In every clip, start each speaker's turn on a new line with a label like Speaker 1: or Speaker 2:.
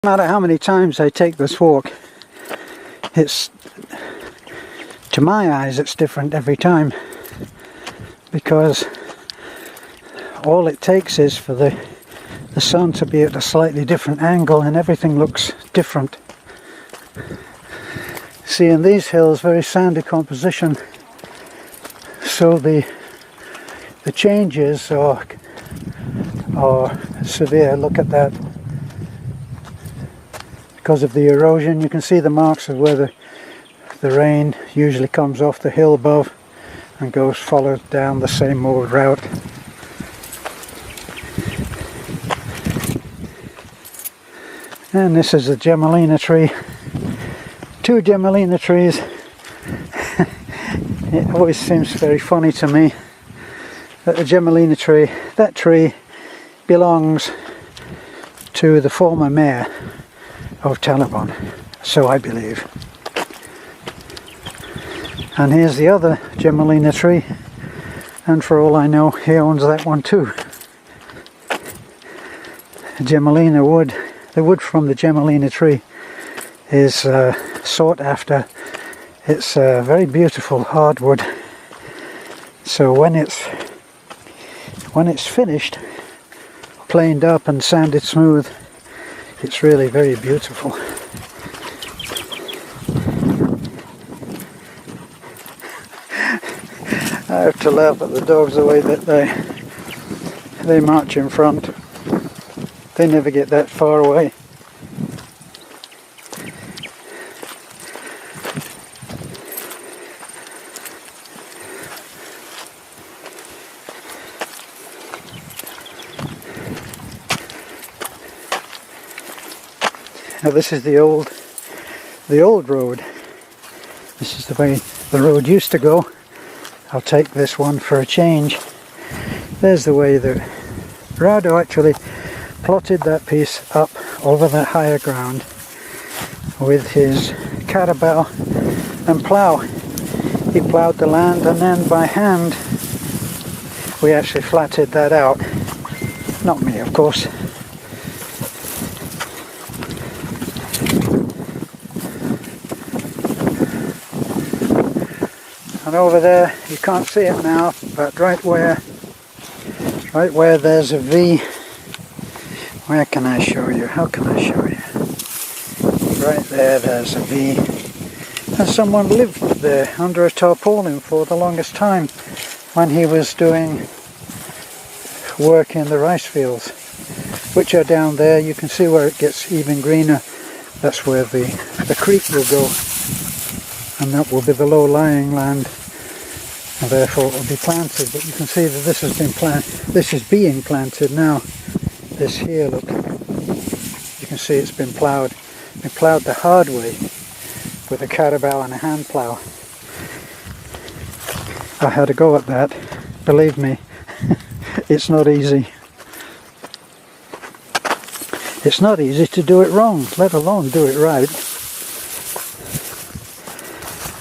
Speaker 1: No matter how many times I take this walk, it's, to my eyes, it's different every time, because all it takes is for the sun to be at a slightly different angle and everything looks different. See, in these hills, very sandy composition, so the changes are severe. Look at that. Because of the erosion, you can see the marks of where the rain usually comes off the hill above and follows down the same old route. And this is a Gemelina tree. 2 Gemelina trees. It always seems very funny to me that the Gemelina tree, that tree belongs to the former mayor of Taliban, so I believe. And here's the other Gemelina tree, and for all I know, he owns that one too. Gemelina wood, the wood from the Gemelina tree is sought after. It's very beautiful hardwood. So when it's finished, planed up and sanded smooth, it's really very beautiful. I have to laugh at the dogs, the way that they march in front. They never get that far away. Now this is the old road. This is the way the road used to go. I'll take this one for a change. There's the way that Rado actually plotted that piece up over that higher ground with his carabao and plough. He ploughed the land, and then by hand we actually flatted that out. Not me, of course. And over there, you can't see it now, but right where there's a V, where can I show you? How can I show you? Right there's a V. And someone lived there under a tarpaulin for the longest time when he was doing work in the rice fields, which are down there. You can see where it gets even greener. That's where the creek will go, and that will be the low-lying land, and therefore it will be planted. But you can see that this has been this is being planted now. This here, look, you can see it's been ploughed. Been ploughed the hard way with a carabao and a hand plough. I had a go at that. Believe me, it's not easy. It's not easy to do it wrong, let alone do it right.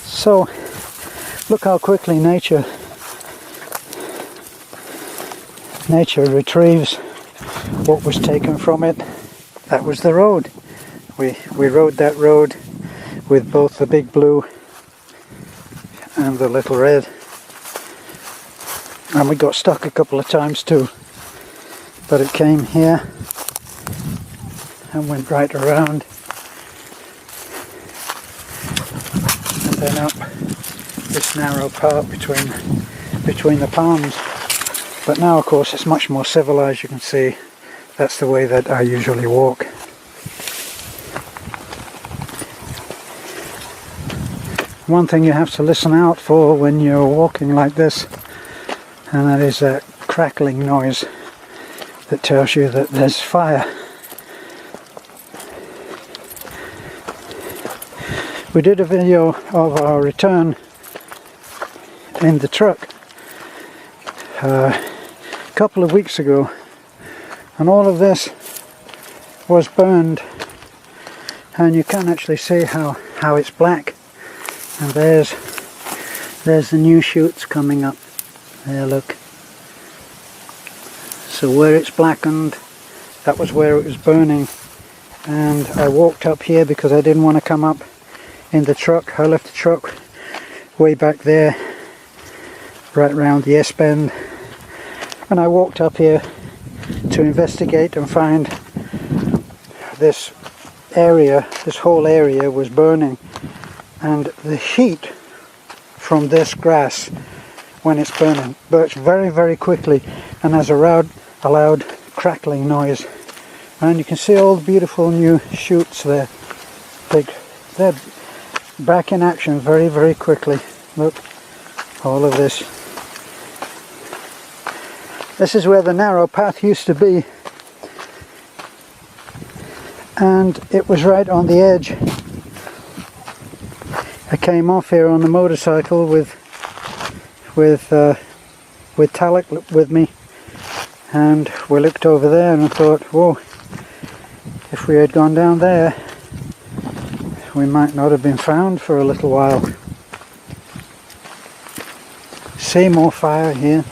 Speaker 1: So, look how quickly nature retrieves what was taken from it. That was the road. We rode that road with both the big blue and the little red. And we got stuck a couple of times too. But it came here and went right around and then up this narrow part between the palms. But now, of course, it's much more civilized. You can see that's the way that I usually walk. One thing you have to listen out for when you're walking like this, and that is that crackling noise that tells you that there's fire. We did a video of our return in the truck a couple of weeks ago, and all of this was burned, and you can actually see how it's black. And there's the new shoots coming up. There, look. So where it's blackened, that was where it was burning, and I walked up here because I didn't want to come up in the truck. I left the truck way back there, right round the S-bend, and I walked up here to investigate and find this area, this whole area was burning, and the heat from this grass, when it's burning, burns very, very quickly and has a loud crackling noise. And you can see all the beautiful new shoots there. They're back in action very, very quickly. Look, all of this. This is where the narrow path used to be, and it was right on the edge. I came off here on the motorcycle with Talek with me, and we looked over there and I thought, whoa, if we had gone down there we might not have been found for a little while. See more fire here.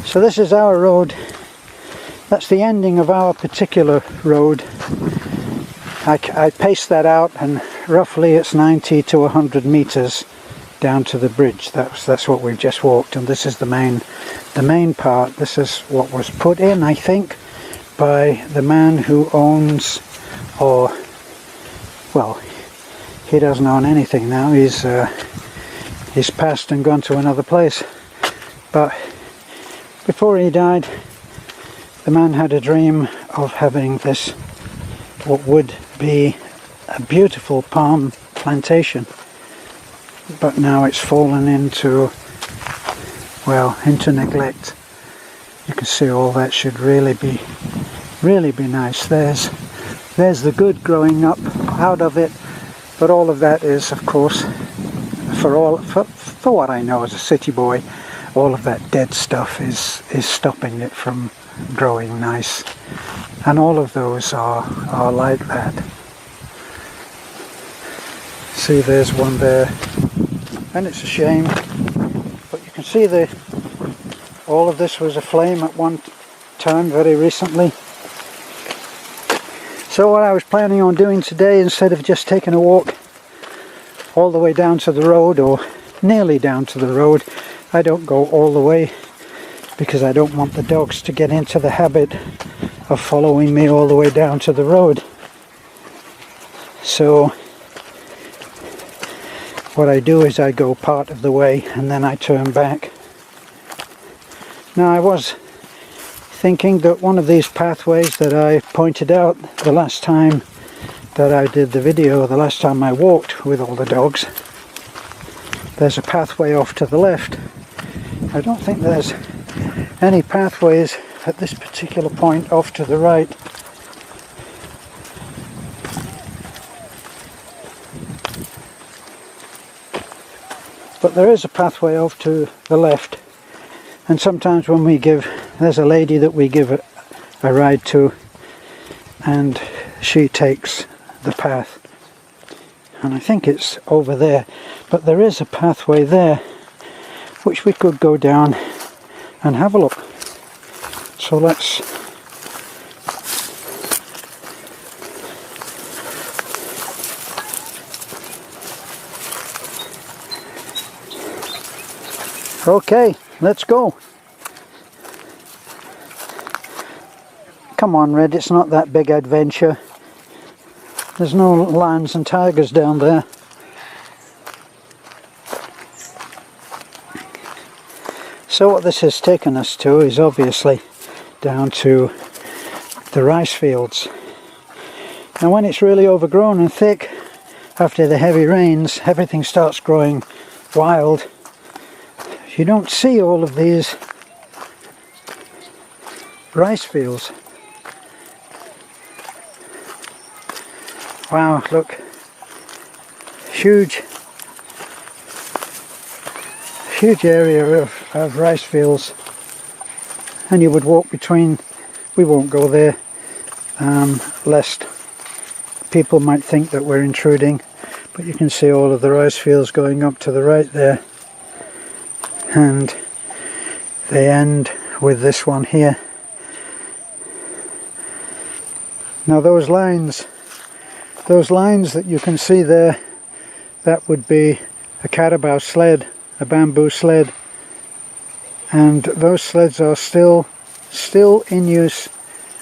Speaker 1: So this is our road. That's the ending of our particular road. I paced that out, and roughly it's 90 to 100 meters down to the bridge. That's what we've just walked, and this is the main part. This is what was put in, I think, by the man who owns, or well, he doesn't own anything now. He's passed and gone to another place. But before he died, the man had a dream of having this, what would be a beautiful palm plantation, but now it's fallen into, well, into neglect. You can see all that should really be nice. There's the good growing up out of it, but all of that is, of course, for what I know as a city boy, all of that dead stuff is stopping it from growing nice, and all of those are like that. See, there's one there, and it's a shame, but you can see all of this was aflame at one time very recently. So what I was planning on doing today, instead of just taking a walk all the way down to the road, or nearly down to the road, I don't go all the way because I don't want the dogs to get into the habit of following me all the way down to the road. So what I do is I go part of the way and then I turn back. Now, I was thinking that one of these pathways that I pointed out the last time that I did the video, the last time I walked with all the dogs, there's a pathway off to the left. I don't think there's any pathways at this particular point off to the right. But there is a pathway off to the left, and sometimes when there's a lady that we give a ride to, and she takes the path, and I think it's over there, but there is a pathway there which we could go down and have a look. So let's okay, let's go. Come on, Red, it's not that big adventure. There's no lions and tigers down there. So what this has taken us to is obviously down to the rice fields. Now when it's really overgrown and thick, after the heavy rains, everything starts growing wild. You don't see all of these rice fields. Wow, look, huge area of rice fields, and you would walk between. We won't go there lest people might think that we're intruding, but you can see all of the rice fields going up to the right there, and they end with this one here. Now those lines that you can see there, that would be a carabao sled, a bamboo sled, and those sleds are still in use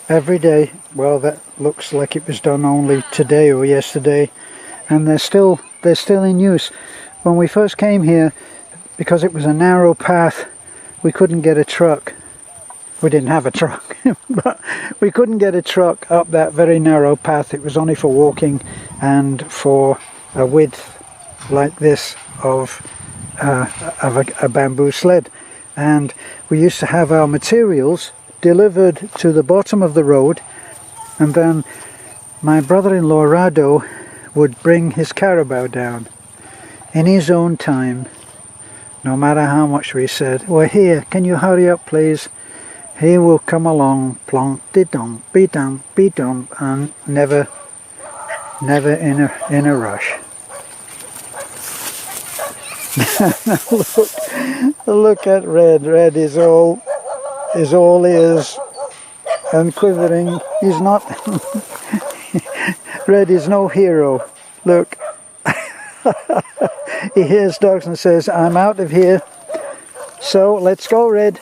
Speaker 1: every day. Well, that looks like it was done only today or yesterday, and they're still in use. When we first came here, because it was a narrow path, we couldn't get a truck. We didn't have a truck, but we couldn't get a truck up that very narrow path. It was only for walking and for a width like this of a bamboo sled. And we used to have our materials delivered to the bottom of the road, and then my brother-in-law Rado would bring his carabao down in his own time, no matter how much we said, "We're here, can you hurry up please?" He will come along, plonk, de-dum, be-dum, be-dum, and never in a rush. Look at Red. Red is all ears and quivering. He's not. Red is no hero. Look. He hears dogs and says, "I'm out of here. So let's go, Red."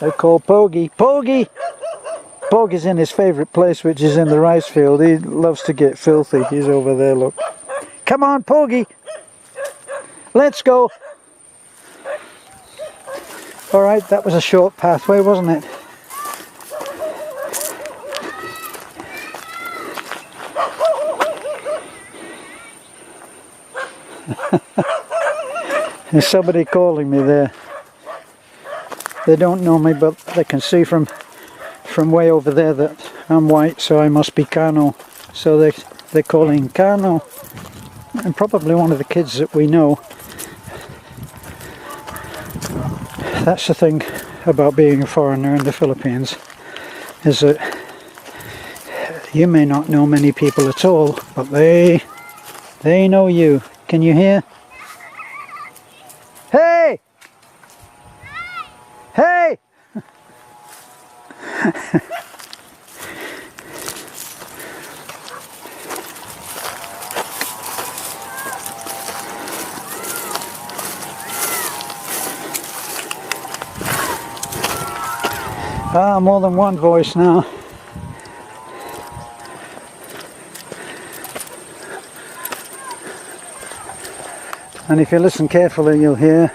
Speaker 1: They call Pogie. Pogie! Pogie's in his favourite place, which is in the rice field. He loves to get filthy. He's over there, look. Come on, Pogie! Let's go! Alright, that was a short pathway, wasn't it? There's somebody calling me there. They don't know me, but they can see from way over there that I'm white, so I must be Kano. So they're calling Kano, and probably one of the kids that we know. That's the thing about being a foreigner in the Philippines, is that you may not know many people at all, but they know you. Can you hear? Hey! Hey! More than one voice now. And if you listen carefully, you'll hear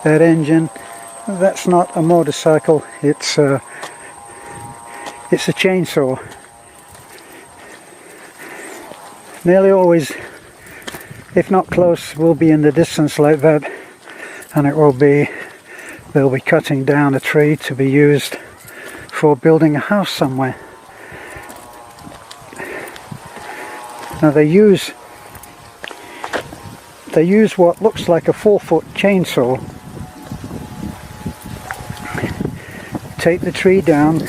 Speaker 1: that engine. That's not a motorcycle, it's a chainsaw. Nearly always, if not close, will be in the distance like that, and they'll be cutting down a tree to be used for building a house somewhere. Now they use what looks like a 4-foot chainsaw, take the tree down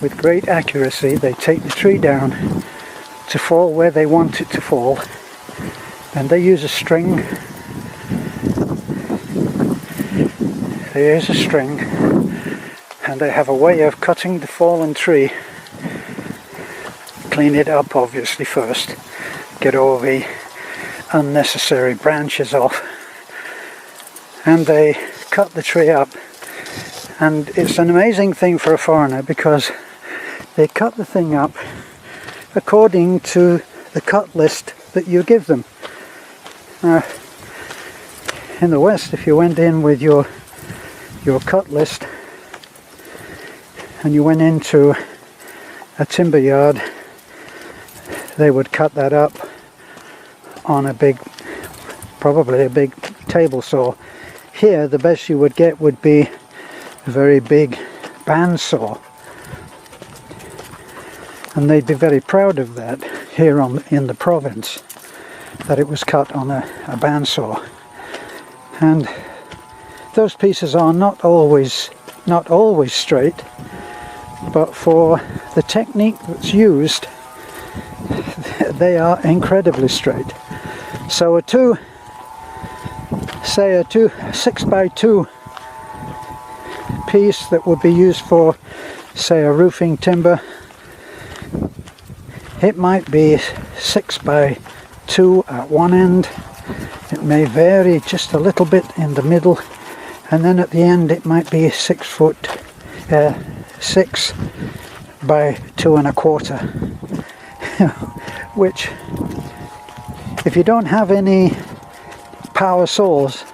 Speaker 1: with great accuracy. They take the tree down to fall where they want it to fall, and they use a string. And they have a way of cutting the fallen tree. Clean it up obviously first, get all the unnecessary branches off, and they cut the tree up. And it's an amazing thing for a foreigner, because they cut the thing up according to the cut list that you give them. Now, in the West, if you went in with your cut list and you went into a timber yard, they would cut that up on probably a big table saw. Here, the best you would get would be a very big bandsaw, and they'd be very proud of that here in the province, that it was cut on a bandsaw. And those pieces are not always straight, but for the technique that's used, they are incredibly straight. So a 2 say a 6x2 piece that would be used for, say, a roofing timber. It might be 6x2 at one end. It may vary just a little bit in the middle, and then at the end it might be 6 by 2¼ which, if you don't have any power saws,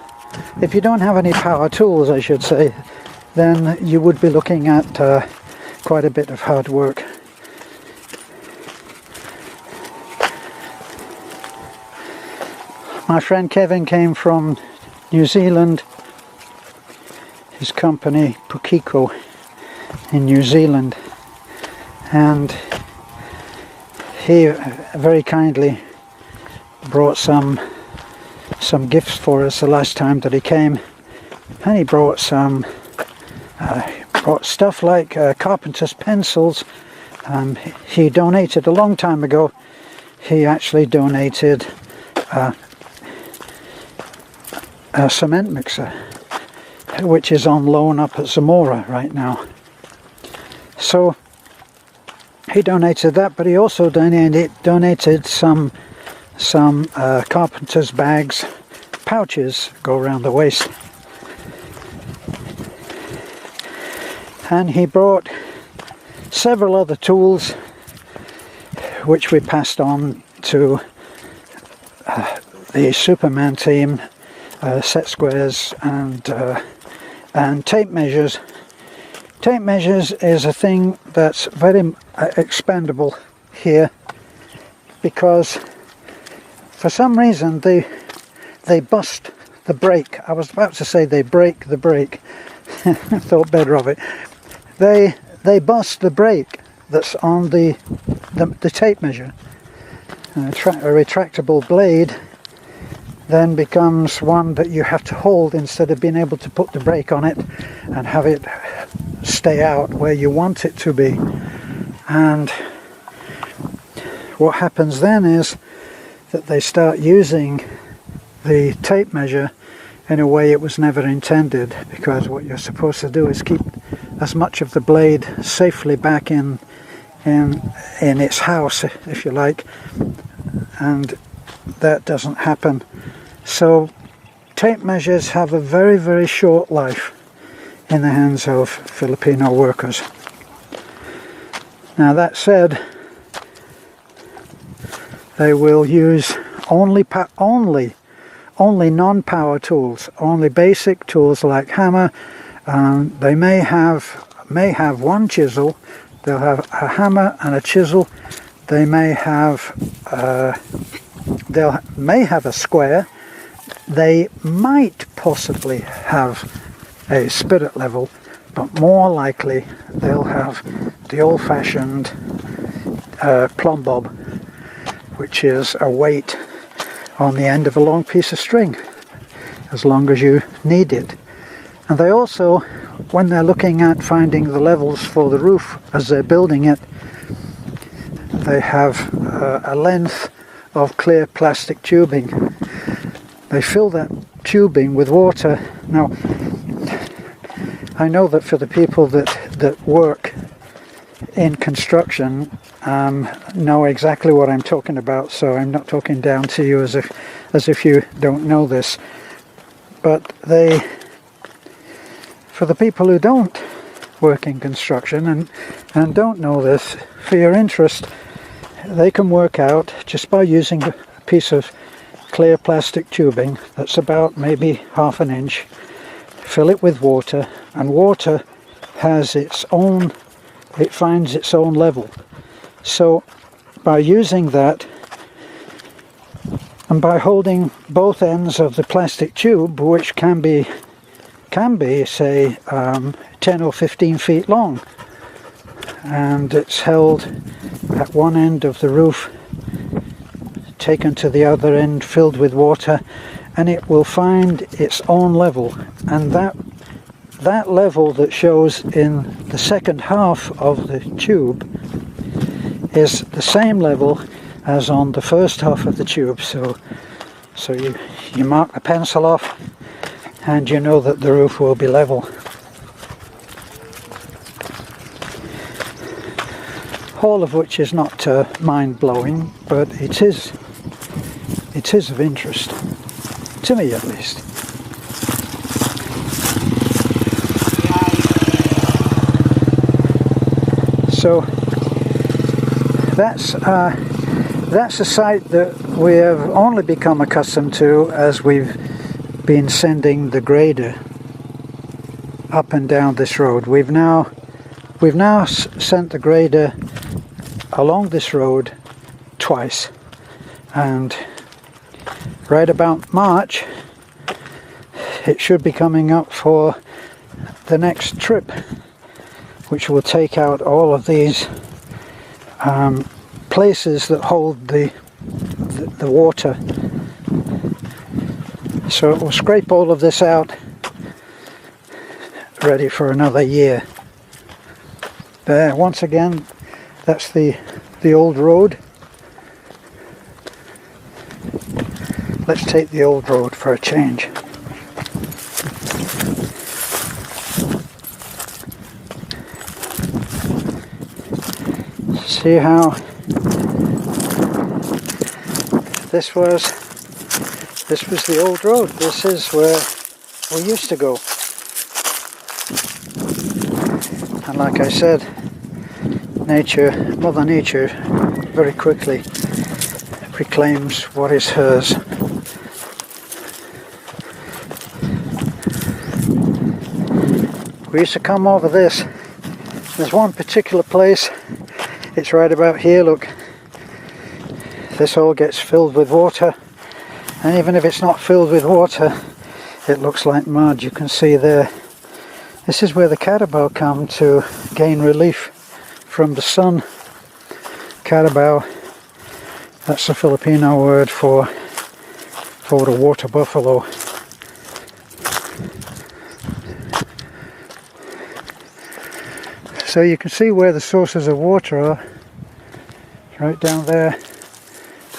Speaker 1: if you don't have any power tools, I should say, then you would be looking at quite a bit of hard work. My friend Kevin came from New Zealand, his company Pukiko in New Zealand, and he very kindly brought some gifts for us the last time that he came, and he brought brought stuff like carpenter's pencils. He donated a long time ago. He actually donated a cement mixer, which is on loan up at Zamora right now. So he donated that, but he also donated some carpenter's bags, pouches go around the waist. And he brought several other tools which we passed on to the Superman team, set squares and tape measures. Tape measures is a thing that's very expendable here, because for some reason they bust the brake. I was about to say they break the brake. I thought better of it. They bust the brake that's on the tape measure. A retractable blade then becomes one that you have to hold instead of being able to put the brake on it and have it stay out where you want it to be. And what happens then is that they start using the tape measure in a way it was never intended, because what you're supposed to do is keep as much of the blade safely back in its house, if you like, and that doesn't happen. So tape measures have a very, very short life in the hands of Filipino workers. Now that said, they will use only non-power tools, only basic tools like hammer. They may have one chisel. They'll have a hammer and a chisel. They may have a square. They might possibly have a spirit level, but more likely they'll have the old-fashioned plumb bob, which is a weight on the end of a long piece of string, as long as you need it. And they also, when they're looking at finding the levels for the roof as they're building it, they have a length of clear plastic tubing. They fill that tubing with water. Now, I know that for the people that work in construction know exactly what I'm talking about, so I'm not talking down to you as if you don't know this. But for the people who don't work in construction and don't know this, for your interest, they can work out just by using a piece of clear plastic tubing that's about maybe ½ an inch, fill it with water, and water has it finds its own level. So by using that, and by holding both ends of the plastic tube, which can be say 10 or 15 feet long, and it's held at one end of the roof, taken to the other end, filled with water, and it will find its own level. And that level that shows in the second half of the tube is the same level as on the first half of the tube. So you mark the pencil off, and you know that the roof will be level. All of which is not mind-blowing, but it is of interest, to me at least. So that's a site that we have only become accustomed to as we've been sending the grader up and down this road. We've now sent the grader along this road twice, and right about March it should be coming up for the next trip, which will take out all of these places that hold the water. So it will scrape all of this out, ready for another year. There, once again, that's the old road. Let's take the old road for a change. See how this was the old road. This is where we used to go. And like I said, Mother Nature very quickly reclaims what is hers. We used to come over this. There's one particular place, it's right about here, look. This all gets filled with water, and even if it's not filled with water, it looks like mud. You can see there. This is where the carabao come to gain relief from the sun. Carabao, that's the Filipino word for the water buffalo. So you can see where the sources of water are, right down there.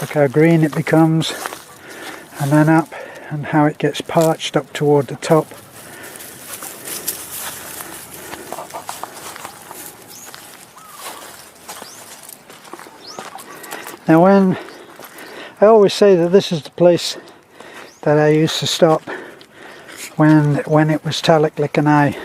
Speaker 1: Look how green it becomes, and then up, and how it gets parched up toward the top. Now I always say that this is the place that I used to stop when it was Taliklikanai.